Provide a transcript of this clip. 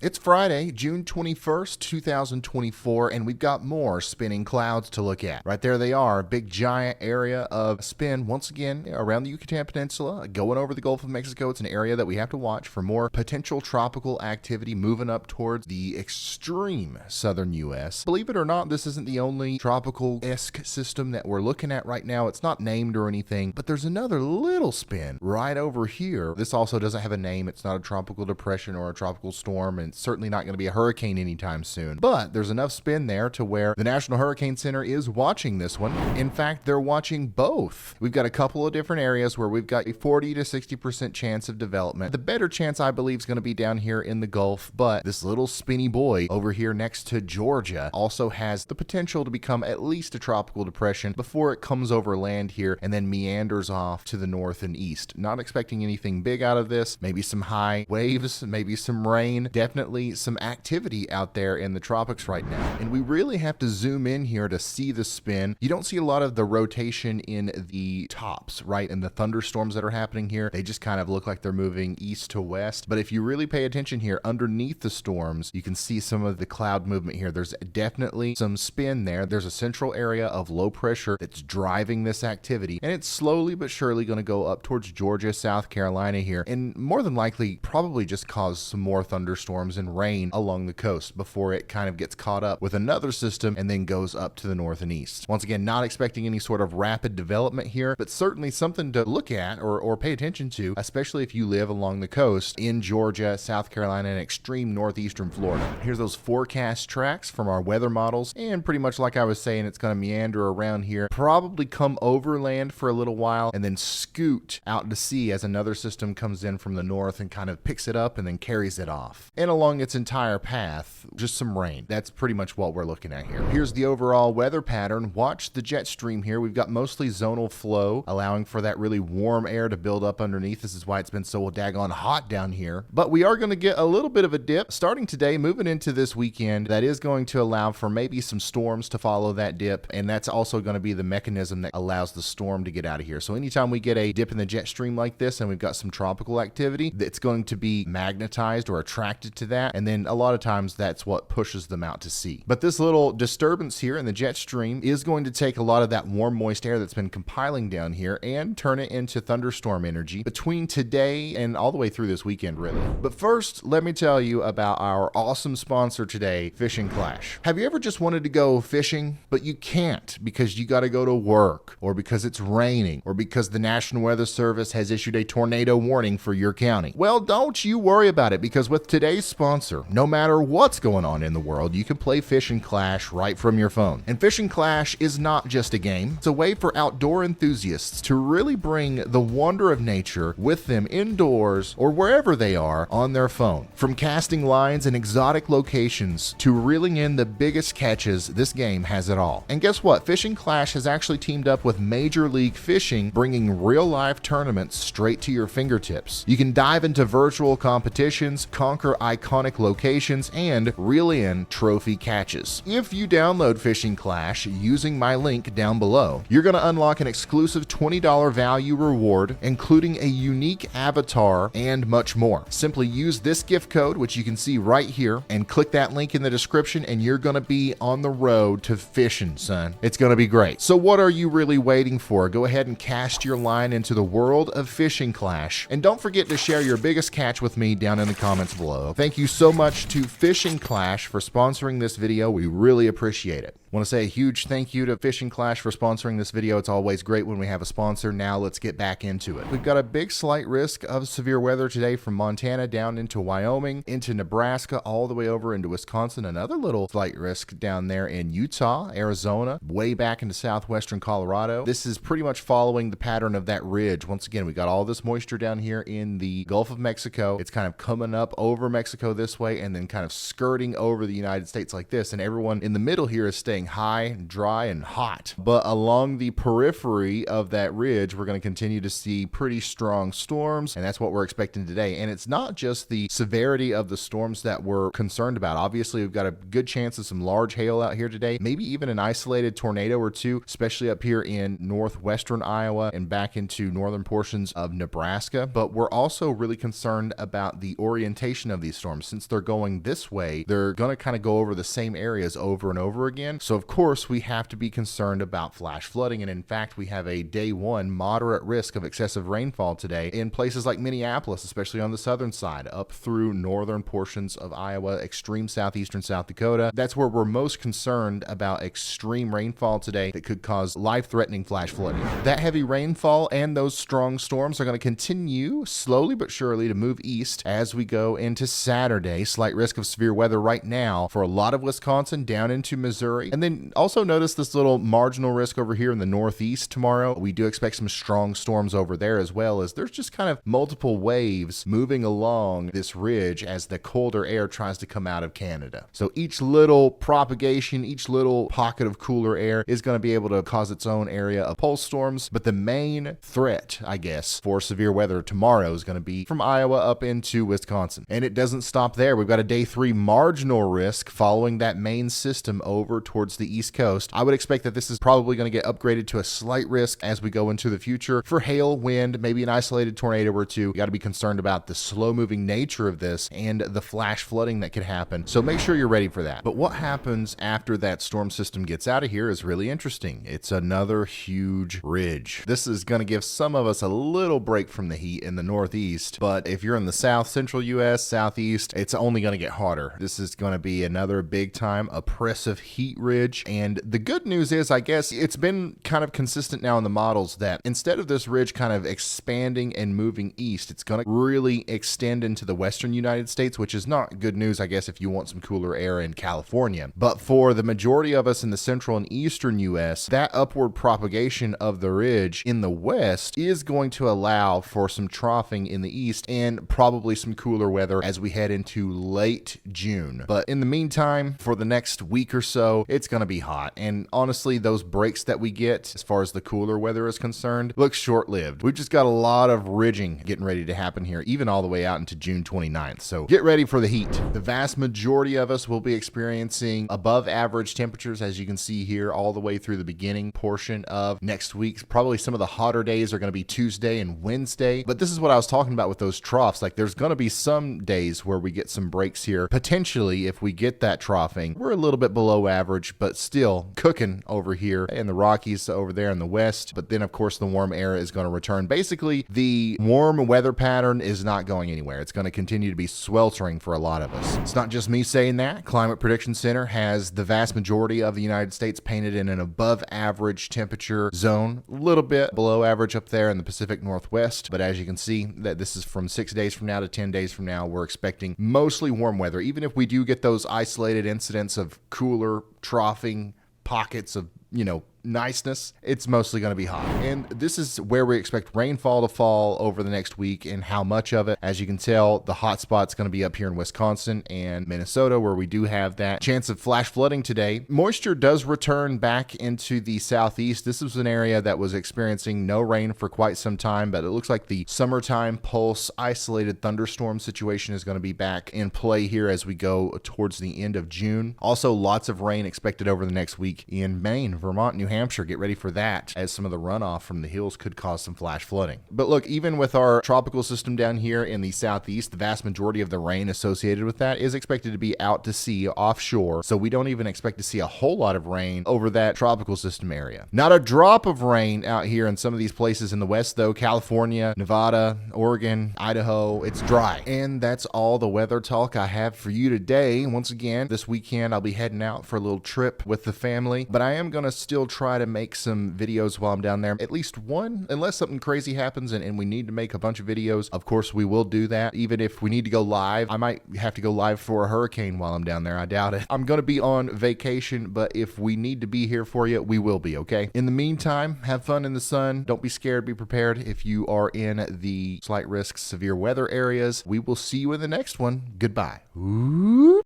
It's Friday, June 21st, 2024, and we've got more spinning clouds to look at. Right there they are, a big giant area of spin, once again, around the Yucatan Peninsula, going over the Gulf of Mexico. It's an area that we have to watch for more potential tropical activity moving up towards the extreme southern U.S. Believe it or not, this isn't the only tropical-esque system that we're looking at right now. It's not named or anything, but there's another little spin right over here. This also doesn't have a name. It's not a tropical depression or a tropical storm, and it's certainly not going to be a hurricane anytime soon. But there's enough spin there to where the National Hurricane Center is watching this one. In fact, they're watching both. We've got a couple of different areas where we've got a 40 to 60% chance of development. The better chance, I believe, is going to be down here in the Gulf, but this little spinny boy over here next to Georgia also has the potential to become at least a tropical depression before it comes over land here and then meanders off to the north and east. Not expecting anything big out of this. Maybe some high waves, maybe some rain, definitely some activity out there in the tropics right now. And we really have to zoom in here to see the spin. You don't see a lot of the rotation in the tops, right? And the thunderstorms that are happening here, they just kind of look like they're moving east to west. But if you really pay attention here, underneath the storms, you can see some of the cloud movement here. There's definitely some spin there. There's a central area of low pressure that's driving this activity. And it's slowly but surely going to go up towards Georgia, South Carolina here. And more than likely, probably just cause some more thunderstorms and rain along the coast before it kind of gets caught up with another system and then goes up to the north and east. Once again, not expecting any sort of rapid development here, but certainly something to look at or pay attention to, especially if you live along the coast in Georgia, South Carolina, and extreme northeastern Florida. Here's those forecast tracks from our weather models, and pretty much like I was saying, it's going to meander around here, probably come overland for a little while, and then scoot out to sea as another system comes in from the north and kind of picks it up and then carries it off. And along its entire path, just some rain. That's pretty much what we're looking at here. Here's the overall weather pattern. Watch the jet stream here. We've got mostly zonal flow, allowing for that really warm air to build up underneath. This is why it's been so daggone hot down here. But we are going to get a little bit of a dip starting today, moving into this weekend. That is going to allow for maybe some storms to follow that dip, and that's also going to be the mechanism that allows the storm to get out of here. So anytime we get a dip in the jet stream like this and we've got some tropical activity, it's going to be magnetized or attracted to that, and then a lot of times that's what pushes them out to sea. But this little disturbance here in the jet stream is going to take a lot of that warm, moist air that's been compiling down here and turn it into thunderstorm energy between today and all the way through this weekend, really. But first, let me tell you about our awesome sponsor today, Fishing Clash. Have you ever just wanted to go fishing, but you can't because you got to go to work, or because it's raining, or because the National Weather Service has issued a tornado warning for your county? Well, don't you worry about it, because with today's sponsor, no matter what's going on in the world, you can play Fishing Clash right from your phone. And Fishing Clash is not just a game. It's a way for outdoor enthusiasts to really bring the wonder of nature with them indoors or wherever they are on their phone. From casting lines in exotic locations to reeling in the biggest catches, this game has it all. And guess what? Fishing Clash has actually teamed up with Major League Fishing, bringing real-life tournaments straight to your fingertips. You can dive into virtual competitions, conquer iconic locations, and reel in trophy catches. If you download Fishing Clash using my link down below, you're going to unlock an exclusive $20 value reward, including a unique avatar and much more. Simply use this gift code, which you can see right here, and click that link in the description, and you're going to be on the road to fishing, son. It's going to be great. So what are you really waiting for? Go ahead and cast your line into the world of Fishing Clash, and don't forget to share your biggest catch with me down in the comments below. Thank you so much to Fishing Clash for sponsoring this video. We really appreciate it. I want to say a huge thank you to Fishing Clash for sponsoring this video. It's always great when we have a sponsor. Now let's get back into it. We've got a big slight risk of severe weather today from Montana down into Wyoming, into Nebraska, all the way over into Wisconsin. Another little slight risk down there in Utah, Arizona, way back into southwestern Colorado. This is pretty much following the pattern of that ridge. Once again, we got all this moisture down here in the Gulf of Mexico. It's kind of coming up over Mexico this way and then kind of skirting over the United States like this. And everyone in the middle here is staying staying high, dry, and hot. But along the periphery of that ridge, we're going to continue to see pretty strong storms, and that's what we're expecting today. And it's not just the severity of the storms that we're concerned about. Obviously, we've got a good chance of some large hail out here today, maybe even an isolated tornado or two, especially up here in northwestern Iowa and back into northern portions of Nebraska. But we're also really concerned about the orientation of these storms. Since they're going this way, they're going to kind of go over the same areas over and over again. So of course, we have to be concerned about flash flooding. And in fact, we have a day one moderate risk of excessive rainfall today in places like Minneapolis, especially on the southern side, up through northern portions of Iowa, extreme southeastern South Dakota. That's where we're most concerned about extreme rainfall today that could cause life-threatening flash flooding. That heavy rainfall and those strong storms are going to continue slowly but surely to move east as we go into Saturday. Slight risk of severe weather right now for a lot of Wisconsin down into Missouri. And then also notice this little marginal risk over here in the northeast tomorrow. We do expect some strong storms over there, as well as there's just kind of multiple waves moving along this ridge as the colder air tries to come out of Canada. So each little propagation, each little pocket of cooler air is going to be able to cause its own area of pulse storms. But the main threat, I guess, for severe weather tomorrow is going to be from Iowa up into Wisconsin. And it doesn't stop there. We've got a day 3 marginal risk following that main system over towards the east coast. I would expect that this is probably going to get upgraded to a slight risk as we go into the future for hail, wind, maybe an isolated tornado or two. You got to be concerned about the slow moving nature of this and the flash flooding that could happen. So make sure you're ready for that. But what happens after that storm system gets out of here is really interesting. It's another huge ridge. This is going to give some of us a little break from the heat in the northeast, but if you're in the south central US, southeast, it's only going to get hotter. This is going to be another big time oppressive heat ridge. And the good news is, I guess, it's been kind of consistent now in the models that instead of this ridge kind of expanding and moving east, it's going to really extend into the western United States, which is not good news, I guess, if you want some cooler air in California. But for the majority of us in the central and eastern US, that upward propagation of the ridge in the west is going to allow for some troughing in the east and probably some cooler weather as we head into late June. But in the meantime, for the next week or so, it's going to be hot. And honestly, those breaks that we get as far as the cooler weather is concerned look short-lived. We've just got a lot of ridging getting ready to happen here, even all the way out into June 29th. So get ready for the heat. The vast majority of us will be experiencing above average temperatures, as you can see here, all the way through the beginning portion of next week. Probably some of the hotter days are going to be Tuesday and Wednesday. But this is what I was talking about with those troughs. Like, there's going to be some days where we get some breaks here. Potentially, if we get that troughing, we're a little bit below average, but still cooking over here in the Rockies over there in the west. But then, of course, the warm air is going to return. Basically, the warm weather pattern is not going anywhere. It's going to continue to be sweltering for a lot of us. It's not just me saying that. Climate Prediction Center has the vast majority of the United States painted in an above average temperature zone, a little bit below average up there in the Pacific Northwest. But as you can see, that this is from 6 days from now to 10 days from now, we're expecting mostly warm weather. Even if we do get those isolated incidents of cooler troughing pockets of, niceness, it's mostly going to be hot. And this is where we expect rainfall to fall over the next week, and how much of it. As you can tell, the hot spot's going to be up here in Wisconsin and Minnesota, where we do have that chance of flash flooding today. Moisture does return back into the southeast. This was an area that was experiencing no rain for quite some time, but it looks like the summertime pulse isolated thunderstorm situation is going to be back in play here as we go towards the end of June. Also, lots of rain expected over the next week in Maine, Vermont, New Hampshire. Get ready for that, as some of the runoff from the hills could cause some flash flooding. But look, even with our tropical system down here in the southeast, the vast majority of the rain associated with that is expected to be out to sea offshore. So we don't even expect to see a whole lot of rain over that tropical system area. Not a drop of rain out here in some of these places in the west, though. California, Nevada, Oregon, Idaho, it's dry. And that's all the weather talk I have for you today. Once again, this weekend I'll be heading out for a little trip with the family, but I am going to still try to make some videos while I'm down there. At least one, unless something crazy happens and we need to make a bunch of videos. Of course, we will do that. Even if we need to go live, I might have to go live for a hurricane while I'm down there. I doubt it. I'm going to be on vacation, but if we need to be here for you, we will be, okay? In the meantime, have fun in the sun. Don't be scared. Be prepared if you are in the slight risk severe weather areas. We will see you in the next one. Goodbye. Ooh.